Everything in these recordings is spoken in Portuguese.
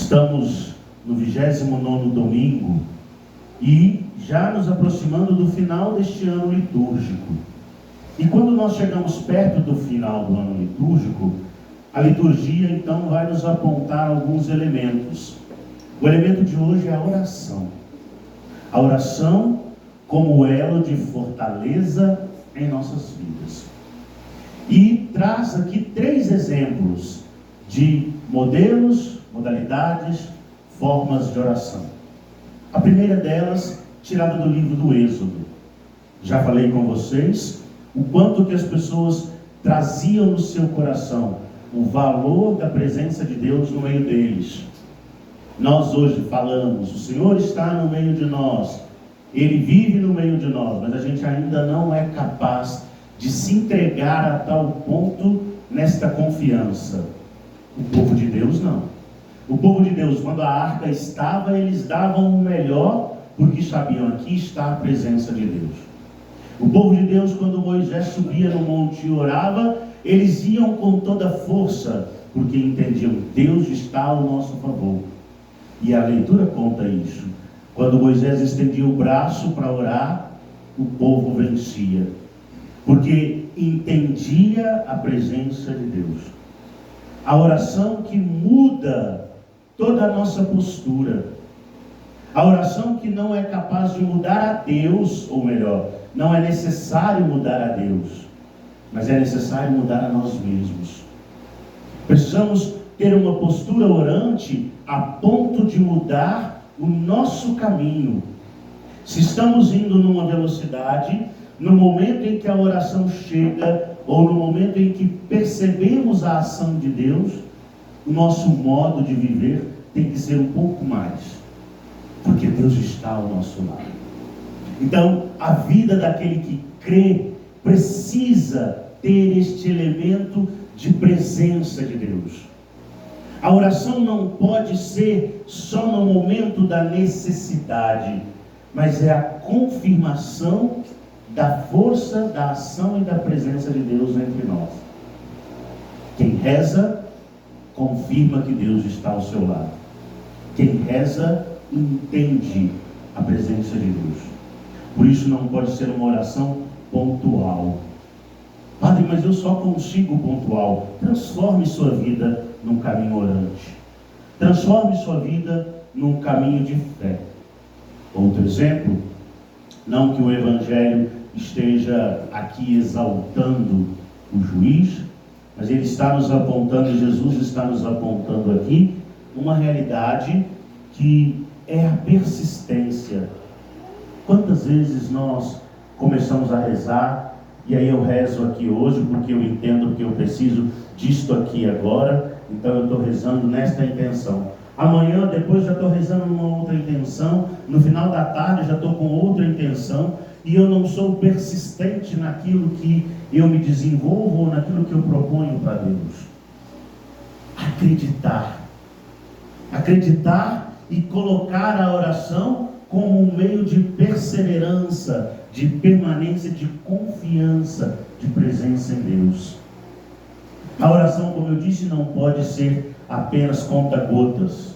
Estamos no 29º domingo e já nos aproximando do final deste ano litúrgico. E quando nós chegamos perto do final do ano litúrgico, a liturgia então vai nos apontar alguns elementos. O elemento de hoje é a oração. A oração como elo de fortaleza em nossas vidas. E traz aqui 3 exemplos de modelos, modalidades, formas de oração. A primeira delas, tirada do livro do Êxodo. Já falei com vocês o quanto que as pessoas traziam no seu coração o valor da presença de Deus no meio deles. Nós hoje falamos, o Senhor está no meio de nós, Ele vive no meio de nós, mas a gente ainda não é capaz de se entregar a tal ponto nesta confiança. O povo de Deus não. O povo de Deus, quando a arca estava, eles davam o melhor, porque sabiam, aqui está a presença de Deus. O povo de Deus, quando Moisés subia no monte e orava, eles iam com toda força, porque entendiam, Deus está ao nosso favor. E a leitura conta isso. Quando Moisés estendia o braço para orar, o povo vencia, porque entendia a presença de Deus. A oração que muda toda a nossa postura. A oração que não é capaz de mudar a Deus, ou melhor, não é necessário mudar a Deus, mas é necessário mudar a nós mesmos. Precisamos ter uma postura orante a ponto de mudar o nosso caminho. Se estamos indo numa velocidade, no momento em que a oração chega, ou no momento em que percebemos a ação de Deus, o nosso modo de viver tem que ser um pouco mais, porque Deus está ao nosso lado. Então, a vida daquele que crê precisa ter este elemento de presença de Deus. A oração não pode ser só no momento da necessidade, mas é a confirmação da força, da ação e da presença de Deus entre nós. Quem reza, confirma que Deus está ao seu lado. Quem reza, entende a presença de Deus. Por isso não pode ser uma oração pontual. Padre, mas eu só consigo pontual. Transforme sua vida num caminho orante. Transforme sua vida num caminho de fé. Outro exemplo, não que o Evangelho esteja aqui exaltando o juiz, mas ele está nos apontando, Jesus está nos apontando aqui, uma realidade que é a persistência. Quantas vezes nós começamos a rezar, e aí eu rezo aqui hoje, porque eu entendo que eu preciso disto aqui agora, então eu estou rezando nesta intenção. Amanhã, depois já estou rezando numa outra intenção, no final da tarde já estou com outra intenção, e eu não sou persistente naquilo que eu me desenvolvo, ou naquilo que eu proponho para Deus. Acreditar e colocar a oração como um meio de perseverança, de permanência, de confiança, de presença em Deus. A oração, como eu disse, não pode ser apenas conta-gotas.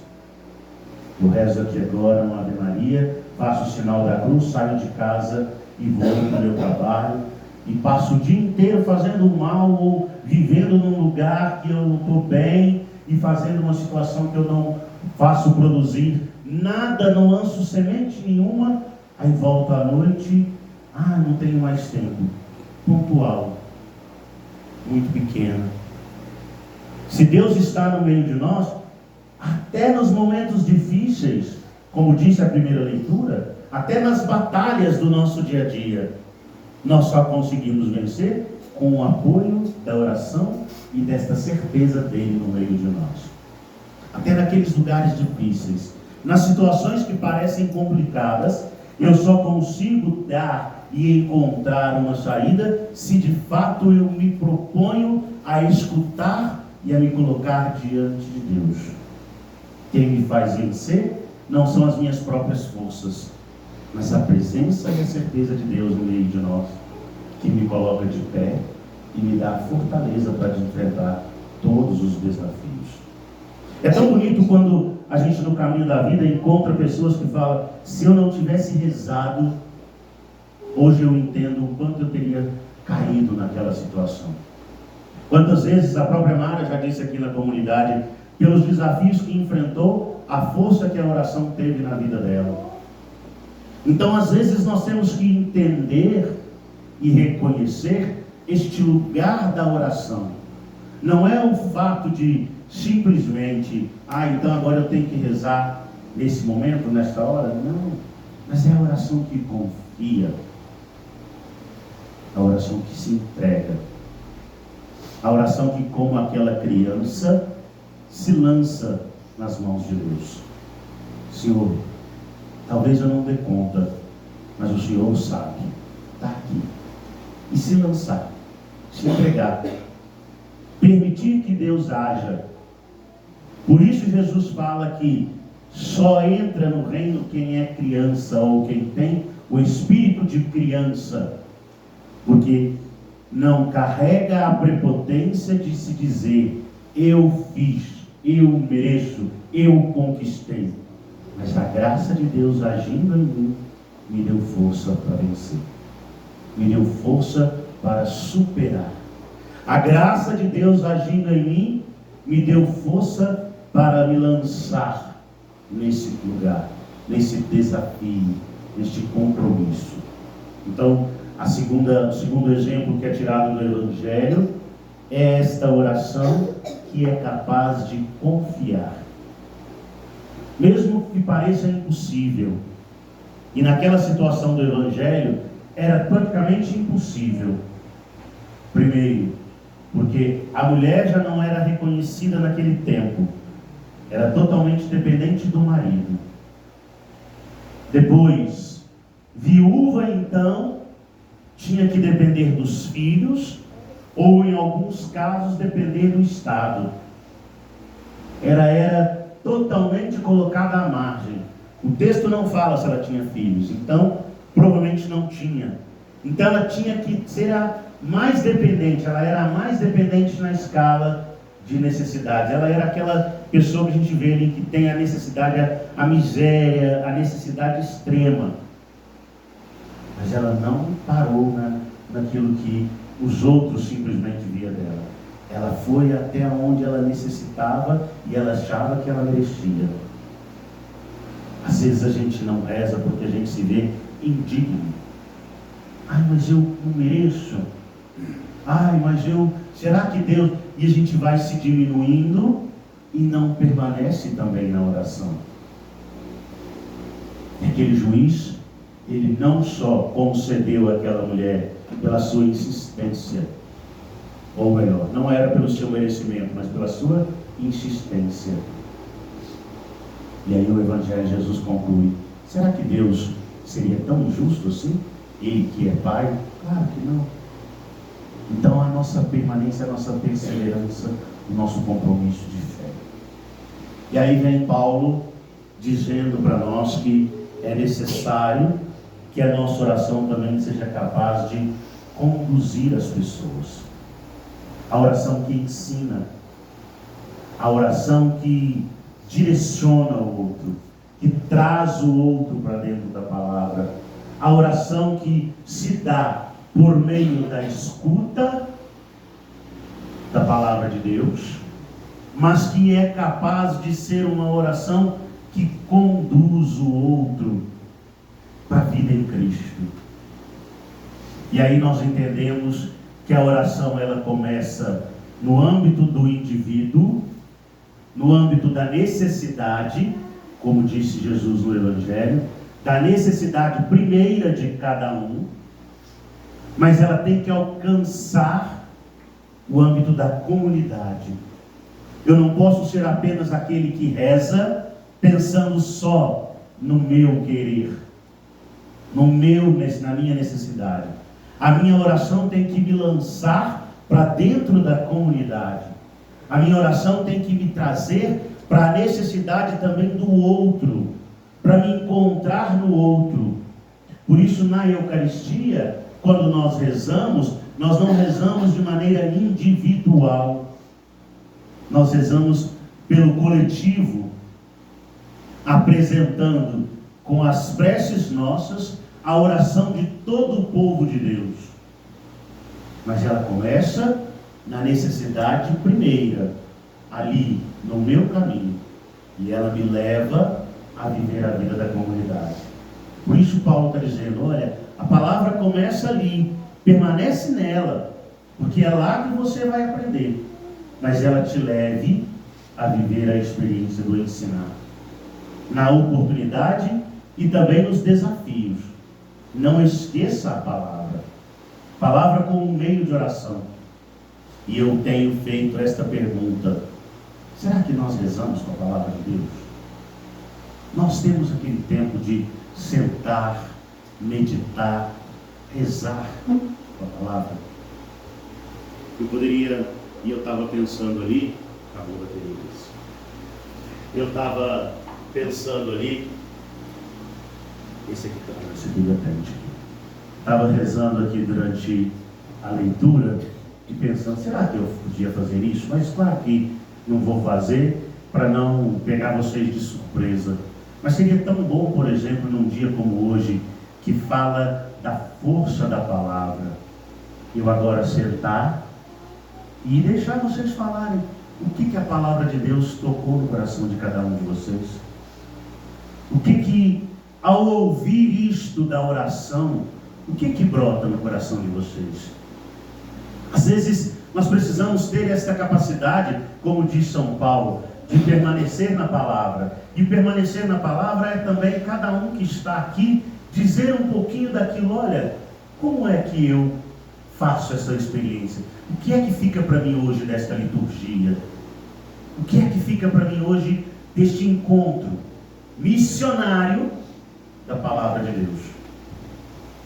Eu rezo aqui agora uma Ave Maria, faço o sinal da cruz, saio de casa e vou para o meu trabalho, e passo o dia inteiro fazendo mal, ou vivendo num lugar que eu não estou bem, e fazendo uma situação que eu não faço produzir nada, não lanço semente nenhuma, aí volto à noite, não tenho mais tempo. Pontual, muito pequeno. Se Deus está no meio de nós, até nos momentos difíceis, como disse a primeira leitura, até nas batalhas do nosso dia a dia, nós só conseguimos vencer com o apoio da oração e desta certeza dele no meio de nós. Até naqueles lugares difíceis, nas situações que parecem complicadas, eu só consigo dar e encontrar uma saída se de fato eu me proponho a escutar e a me colocar diante de Deus. Quem me faz vencer não são as minhas próprias forças, mas a presença e a certeza de Deus no meio de nós, que me coloca de pé e me dá a fortaleza para enfrentar todos os desafios. É tão bonito quando a gente caminho da vida encontra pessoas que falam: se eu não tivesse rezado, hoje eu entendo o quanto eu teria caído naquela situação. Quantas vezes a própria Mara já disse aqui na comunidade, pelos desafios que enfrentou, a força que a oração teve na vida dela. Então, às vezes, nós temos que entender e reconhecer este lugar da oração. Não é o fato de simplesmente, então agora eu tenho que rezar nesse momento, nessa hora. Não, mas é a oração que confia, a oração que se entrega, a oração que, como aquela criança, se lança nas mãos de Deus. Senhor, talvez eu não dê conta, mas o Senhor sabe, está aqui. E se lançar, se entregar, permitir que Deus haja. Por isso Jesus fala que só entra no reino quem é criança, ou quem tem o espírito de criança, porque não carrega a prepotência de se dizer: eu fiz, eu mereço, eu conquistei. Mas a graça de Deus agindo em mim me deu força para vencer, me deu força para superar. A graça de Deus agindo em mim me deu força para me lançar nesse lugar, nesse desafio, neste compromisso. Então, o segundo exemplo que é tirado do Evangelho é esta oração que é capaz de confiar, mesmo que pareça impossível. E naquela situação do Evangelho era praticamente impossível. Primeiro, porque a mulher já não era reconhecida naquele tempo, era totalmente dependente do marido. Depois, viúva então tinha que depender dos filhos, ou em alguns casos depender do Estado. Era totalmente colocada à margem. O texto não fala se ela tinha filhos, então provavelmente não tinha. Então ela tinha que ser a mais dependente, ela era a mais dependente na escala de necessidade. Ela era aquela pessoa que a gente vê ali que tem a necessidade, a miséria, a necessidade extrema. Mas ela não parou naquilo que os outros simplesmente via dela. Ela foi até onde ela necessitava e ela achava que ela merecia. Às vezes a gente não reza porque a gente se vê indigno. Mas eu não mereço. Mas será que Deus... E a gente vai se diminuindo e não permanece também na oração. Aquele juiz, ele não só concedeu àquela mulher pela sua insistência, ou melhor, não era pelo seu merecimento, mas pela sua insistência. E aí o Evangelho de Jesus conclui: será que Deus seria tão injusto assim? Ele que é Pai? Claro que não. Então a nossa permanência, a nossa perseverança, o nosso compromisso de fé. E aí vem Paulo dizendo para nós que é necessário que a nossa oração também seja capaz de conduzir as pessoas. A oração que ensina, a oração que direciona o outro, que traz o outro para dentro da palavra, a oração que se dá por meio da escuta da palavra de Deus, mas que é capaz de ser uma oração que conduz o outro para a vida em Cristo. E aí nós entendemos que a oração ela começa no âmbito do indivíduo, no âmbito da necessidade, como disse Jesus no Evangelho, da necessidade primeira de cada um, mas ela tem que alcançar o âmbito da comunidade. Eu não posso ser apenas aquele que reza pensando só no meu querer, na minha necessidade. A minha oração tem que me lançar para dentro da comunidade. A minha oração tem que me trazer para a necessidade também do outro, para me encontrar no outro. Por isso, na Eucaristia, quando nós não rezamos de maneira individual. Nós rezamos pelo coletivo. apresentando com as preces nossas a oração de todo o povo de Deus. Mas ela começa na necessidade primeira, ali no meu caminho, e ela me leva a viver a vida da comunidade. Por isso Paulo está dizendo, olha, a palavra começa ali, permanece nela, porque é lá que você vai aprender, mas ela te leve a viver a experiência do ensinar, na oportunidade e também nos desafios. Não esqueça a palavra como um meio de oração. E eu tenho feito esta pergunta: será que nós rezamos com a palavra de Deus? Nós temos aquele tempo de sentar, meditar, rezar com a palavra? Eu poderia, e eu estava pensando ali, acabou a bateria disso. Eu estava pensando ali, esse aqui estava rezando aqui durante a leitura e pensando, será que eu podia fazer isso? Mas claro que não vou fazer para não pegar vocês de surpresa. Mas seria tão bom, por exemplo, num dia como hoje, que fala da força da palavra, eu agora sentar e deixar vocês falarem o que a palavra de Deus tocou no coração de cada um de vocês. O que ao ouvir isto da oração, o que brota no coração de vocês? Às vezes nós precisamos ter esta capacidade, como diz São Paulo, de permanecer na palavra. E permanecer na palavra é também cada um que está aqui dizer um pouquinho daquilo. Olha, como é que eu faço essa experiência? O que é que fica para mim hoje desta liturgia? O que é que fica para mim hoje deste encontro missionário da palavra de Deus?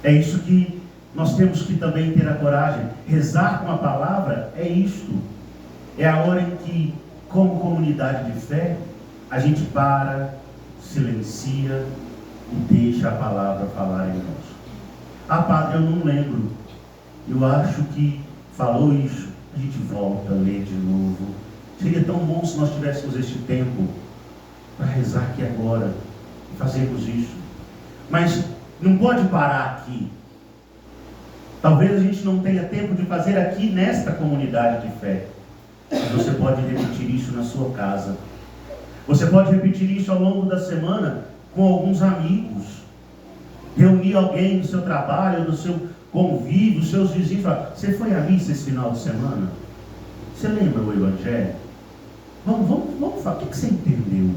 É isso que nós temos que também ter a coragem. Rezar com a palavra é isto. É a hora em que, como comunidade de fé, a gente para, silencia e deixa a palavra falar em nós. Ah, padre, eu não lembro. Eu acho que falou isso. A gente volta a ler de novo. Seria tão bom se nós tivéssemos este tempo para rezar aqui agora e fazermos isso. Mas não pode parar aqui. Talvez a gente não tenha tempo de fazer aqui nesta comunidade de fé. Mas você pode repetir isso na sua casa. Você pode repetir isso ao longo da semana com alguns amigos. Reunir alguém do seu trabalho, do seu convívio, os seus vizinhos. Falar, você foi à missa esse final de semana? Você lembra o Evangelho? Vamos falar. O que você entendeu?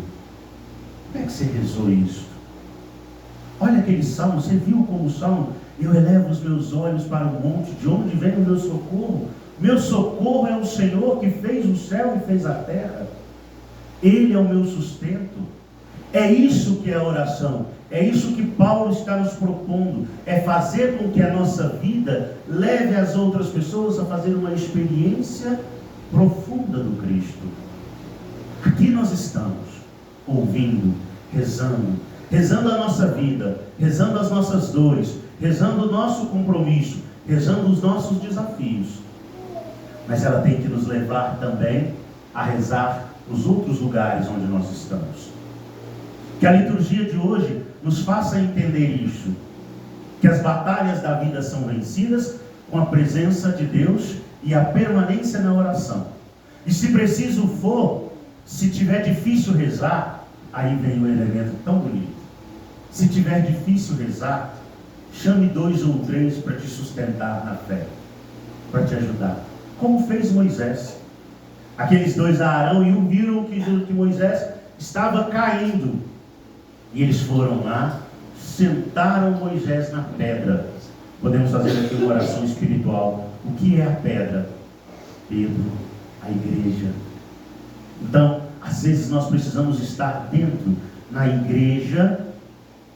Como é que você rezou isso? Olha aquele salmo. Você viu como o salmo? Eu elevo os meus olhos para o monte. De onde vem o meu socorro? Meu socorro é o Senhor que fez o céu e fez a terra. Ele é o meu sustento. É isso que é a oração. É isso que Paulo está nos propondo. É fazer com que a nossa vida leve as outras pessoas a fazer uma experiência profunda do Cristo. Aqui nós estamos, ouvindo, rezando a nossa vida, rezando as nossas dores, rezando o nosso compromisso, rezando os nossos desafios. Mas ela tem que nos levar também a rezar os outros lugares onde nós estamos. Que a liturgia de hoje nos faça entender isso. Que as batalhas da vida são vencidas com a presença de Deus e a permanência na oração. E se preciso for, se tiver difícil rezar, aí vem um elemento tão bonito. Se tiver difícil rezar, chame 2 ou 3 para te sustentar na fé, para te ajudar. Como fez Moisés. Aqueles 2, Arão e viram que Moisés estava caindo. E eles foram lá, sentaram Moisés na pedra. Podemos fazer aqui uma oração espiritual. O que é a pedra? Pedro, a igreja. Então, às vezes nós precisamos estar dentro, na igreja,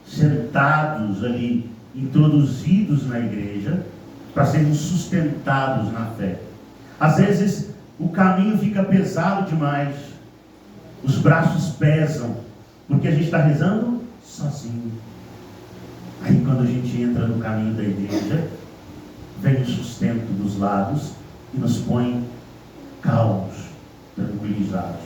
sentados ali, introduzidos na igreja, para sermos sustentados na fé. Às vezes o caminho fica pesado demais, os braços pesam, porque a gente está rezando sozinho. Aí quando a gente entra no caminho da igreja, vem o sustento dos lados e nos põe calmos, tranquilizados.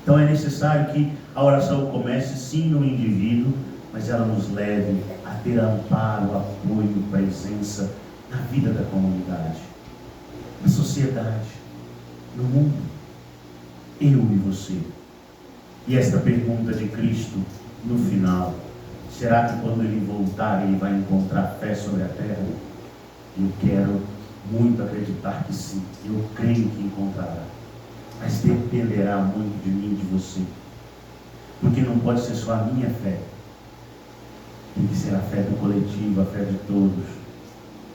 Então é necessário que a oração comece sim no indivíduo, mas ela nos leve a ter amparo, apoio, presença na vida da comunidade, na sociedade, no mundo, eu e você. E esta pergunta de Cristo no final: será que quando Ele voltar Ele vai encontrar fé sobre a terra? Eu quero muito acreditar que sim, eu creio que encontrará, mas dependerá muito de mim e de você, porque não pode ser só a minha fé, tem que ser a fé do coletivo, a fé de todos.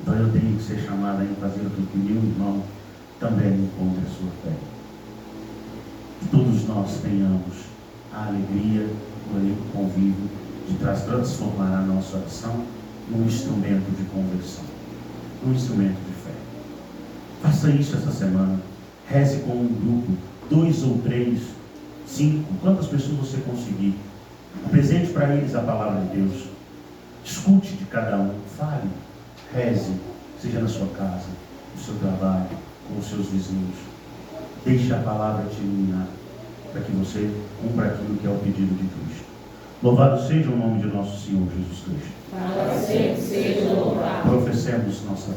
Então eu tenho que ser chamado a fazer com que meu irmão também encontre a sua fé. Que todos nós tenhamos a alegria, o convívio de transformar a nossa oração num instrumento de conversão, num instrumento de fé. Faça isso essa semana. Reze com um grupo, 2 ou 3, 5, quantas pessoas você conseguir. Apresente para eles a palavra de Deus. Escute de cada um, fale, reze, seja na sua casa, no seu trabalho, com os seus vizinhos. Deixe a palavra te iluminar, para que você cumpra aquilo que é o pedido de Cristo. Louvado seja o nome de nosso Senhor Jesus Cristo. Para sempre seja louvado. Professemos nossa